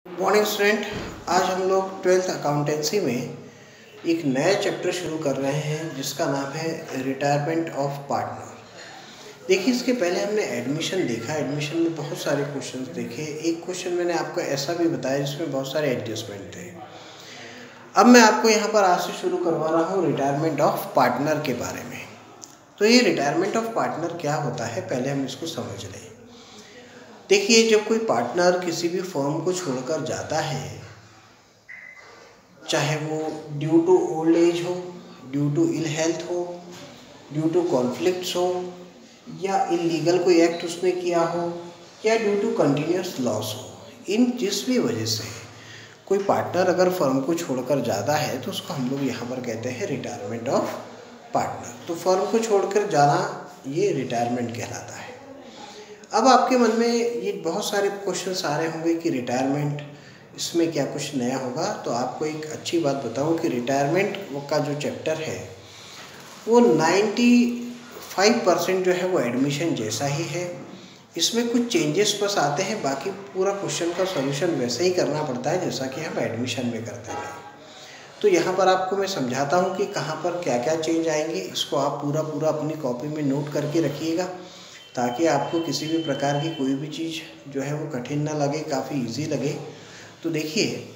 Morning student, आज हम लोग ट्वेल्थ अकाउंटेंसी में एक नया चैप्टर शुरू कर रहे हैं जिसका नाम है रिटायरमेंट ऑफ पार्टनर। देखिए, इसके पहले हमने एडमिशन देखा। एडमिशन में बहुत सारे क्वेश्चंस देखे। एक क्वेश्चन मैंने आपको ऐसा भी बताया जिसमें बहुत सारे एडजस्टमेंट थे। अब मैं आपको यहाँ पर आज से शुरू करवा रहा हूँ रिटायरमेंट ऑफ पार्टनर के बारे में। तो ये रिटायरमेंट ऑफ पार्टनर क्या होता है, पहले हम इसको समझ लें। देखिए, जब कोई पार्टनर किसी भी फर्म को छोड़कर जाता है, चाहे वो ड्यू टू ओल्ड एज हो, ड्यू टू इल हेल्थ हो, ड्यू टू कॉन्फ्लिक्ट्स हो, या इलीगल कोई एक्ट उसने किया हो, या ड्यू टू कंटिन्यूस लॉस हो, इन जिस भी वजह से कोई पार्टनर अगर फर्म को छोड़कर जाता है तो उसको हम लोग यहाँ पर कहते हैं रिटायरमेंट ऑफ पार्टनर। तो फर्म को छोड़कर जाना ये रिटायरमेंट कहलाता है। अब आपके मन में ये बहुत सारे क्वेश्चंस आ रहे होंगे कि रिटायरमेंट, इसमें क्या कुछ नया होगा। तो आपको एक अच्छी बात बताऊं कि रिटायरमेंट का जो चैप्टर है वो 95% जो है वो एडमिशन जैसा ही है। इसमें कुछ चेंजेस बस आते हैं, बाकी पूरा क्वेश्चन का सॉल्यूशन वैसे ही करना पड़ता है जैसा कि हम एडमिशन में करते हैं। तो यहाँ पर आपको मैं समझाता हूँ कि कहाँ पर क्या क्या चेंज आएंगे। इसको आप पूरा अपनी कॉपी में नोट करके रखिएगा ताकि आपको किसी भी प्रकार की कोई भी चीज़ जो है वो कठिन ना लगे, काफ़ी इजी लगे। तो देखिए,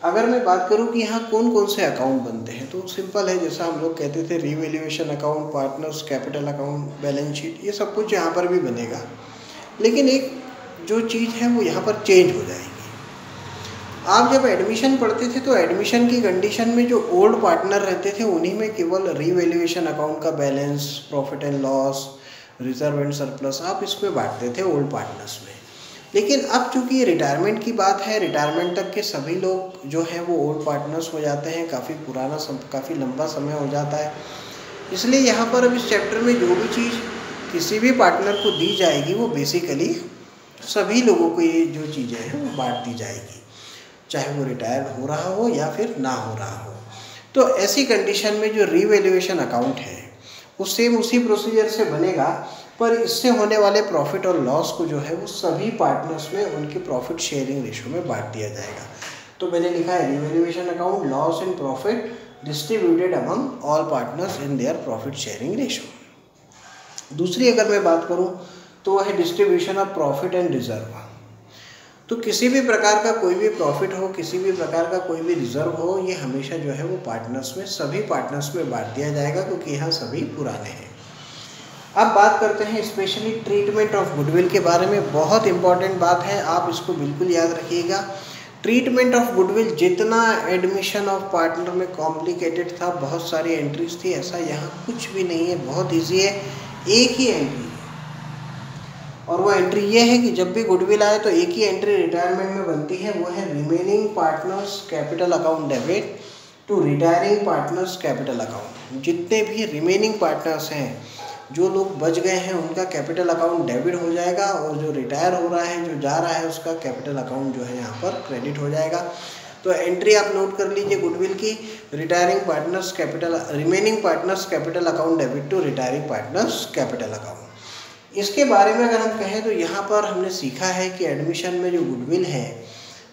अगर मैं बात करूं कि यहाँ कौन कौन से अकाउंट बनते हैं तो सिंपल है। जैसा हम लोग कहते थे revaluation account, partners capital account, balance sheet, ये सब कुछ यहाँ पर भी बनेगा। लेकिन एक जो चीज़ है वो यहाँ पर चेंज हो जाएगी। आप जब एडमिशन पढ़ते थे तो एडमिशन की कंडीशन में जो ओल्ड पार्टनर रहते थे उन्हीं में केवल रीवैल्यूएशन अकाउंट का balance, profit and loss, reserve and surplus आप इसमें बांटते थे ओल्ड पार्टनर्स में। लेकिन अब चूंकि ये रिटायरमेंट की बात है, रिटायरमेंट तक के सभी लोग जो हैं वो ओल्ड पार्टनर्स हो जाते हैं। काफ़ी लंबा समय हो जाता है। इसलिए यहाँ पर अब इस चैप्टर में जो भी चीज़ किसी भी पार्टनर को दी जाएगी वो बेसिकली सभी लोगों को ये जो चीज़ें हैं वो बांट दी जाएगी, चाहे वो रिटायर हो रहा हो या फिर ना हो रहा हो। तो ऐसी कंडीशन में जो रीवैल्यूएशन अकाउंट है वो सेम उसी प्रोसीजर से बनेगा, पर इससे होने वाले प्रॉफिट और लॉस को जो है वो सभी पार्टनर्स में उनके प्रॉफिट शेयरिंग रेशो में बांट दिया जाएगा। तो मैंने लिखा है revaluation account, loss in profit distributed among all partners in their profit sharing ratio. दूसरी अगर मैं बात करूँ तो वह है distribution of profit and reserve. तो किसी भी प्रकार का कोई भी प्रॉफिट हो, किसी भी प्रकार का कोई भी रिजर्व हो, ये हमेशा जो है वो पार्टनर्स में, सभी पार्टनर्स में बांट दिया जाएगा क्योंकि यहाँ सभी पुराने हैं। अब बात करते हैं स्पेशली ट्रीटमेंट ऑफ गुडविल के बारे में। बहुत इंपॉर्टेंट बात है, आप इसको बिल्कुल याद रखिएगा। ट्रीटमेंट ऑफ गुडविल, जितना एडमिशन ऑफ पार्टनर में कॉम्प्लिकेटेड था, बहुत सारी एंट्रीज थी, ऐसा यहाँ कुछ भी नहीं है, बहुत ईजी है। एक ही एंट्री, और वो एंट्री ये है कि जब भी गुडविल आए तो एक ही एंट्री रिटायरमेंट में बनती है, वो है remaining partners capital account debit to retiring partners capital account. जितने भी रिमेनिंग पार्टनर्स हैं, जो लोग बच गए हैं, उनका कैपिटल अकाउंट डेबिट हो जाएगा, और जो रिटायर हो रहा है, जो जा रहा है, उसका कैपिटल अकाउंट जो है यहाँ पर क्रेडिट हो जाएगा। तो एंट्री आप नोट कर लीजिए गुडविल की, retiring partners capital, remaining partners capital account debit to retiring partners capital account. इसके बारे में अगर हम कहें तो यहाँ पर हमने सीखा है कि एडमिशन में जो गुडविल है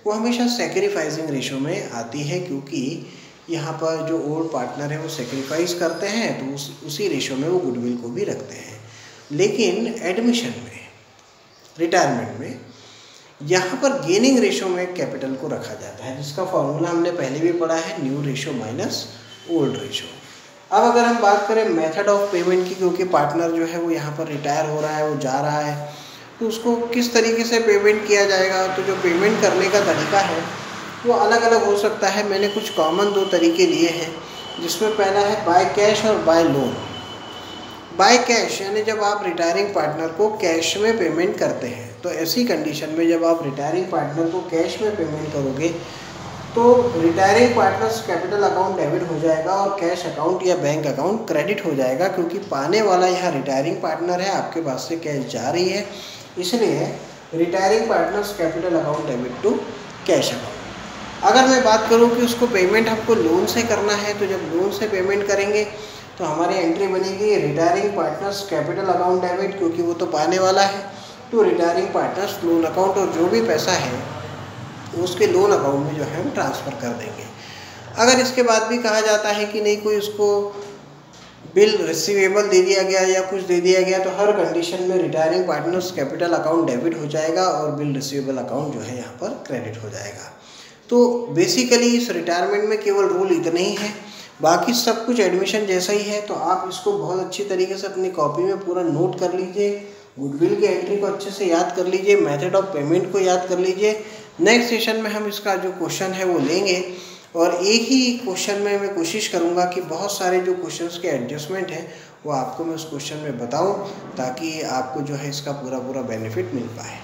वो हमेशा सैक्रिफाइसिंग रेशो में आती है, क्योंकि यहाँ पर जो ओल्ड पार्टनर है वो सैक्रिफाइस करते हैं तो उसी रेशो में वो गुडविल को भी रखते हैं। लेकिन एडमिशन में, रिटायरमेंट में, यहाँ पर गेनिंग रेशो में कैपिटल को रखा जाता है, जिसका फॉर्मूला हमने पहले भी पढ़ा है, new ratio minus old ratio. अब अगर हम बात करें मेथड ऑफ पेमेंट की, क्योंकि पार्टनर जो है वो यहाँ पर रिटायर हो रहा है, वो जा रहा है, तो उसको किस तरीके से पेमेंट किया जाएगा। तो जो पेमेंट करने का तरीका है वो अलग अलग हो सकता है। मैंने कुछ कॉमन 2 तरीके लिए हैं, जिसमें पहला है बाय कैश और बाय लोन। बाय कैश यानी जब आप रिटायरिंग पार्टनर को कैश में पेमेंट करते हैं, तो ऐसी कंडीशन में जब आप रिटायरिंग पार्टनर को कैश में पेमेंट करोगे तो retiring partners capital account debit हो जाएगा और कैश अकाउंट या बैंक अकाउंट क्रेडिट हो जाएगा, क्योंकि पाने वाला यहाँ रिटायरिंग पार्टनर है, आपके पास से कैश जा रही है, इसलिए retiring partners capital account debit to cash account. अगर मैं बात करूँ कि उसको पेमेंट हमको लोन से करना है, तो जब लोन से पेमेंट करेंगे तो हमारी एंट्री बनेगी retiring partners capital account debit, क्योंकि वो तो पाने वाला है, to retiring partners loan account, और जो भी पैसा है उसके लोन अकाउंट में जो है हम ट्रांसफ़र कर देंगे। अगर इसके बाद भी कहा जाता है कि नहीं कोई उसको बिल रिसीवेबल दे दिया गया या कुछ दे दिया गया, तो हर कंडीशन में retiring partners capital account debit हो जाएगा और बिल रिसीवेबल अकाउंट जो है यहाँ पर क्रेडिट हो जाएगा। तो बेसिकली इस रिटायरमेंट में केवल रूल इतने ही हैं, बाकी सब कुछ एडमिशन जैसा ही है। तो आप इसको बहुत अच्छी तरीके से अपनी कॉपी में पूरा नोट कर लीजिए, गुडविल की एंट्री को अच्छे से याद कर लीजिए, मेथड ऑफ पेमेंट को याद कर लीजिए। नेक्स्ट सेशन में हम इसका जो क्वेश्चन है वो लेंगे और एक ही क्वेश्चन में मैं कोशिश करूंगा कि बहुत सारे जो क्वेश्चंस के एडजस्टमेंट हैं वो आपको मैं उस क्वेश्चन में बताऊं, ताकि आपको जो है इसका पूरा बेनिफिट मिल पाए।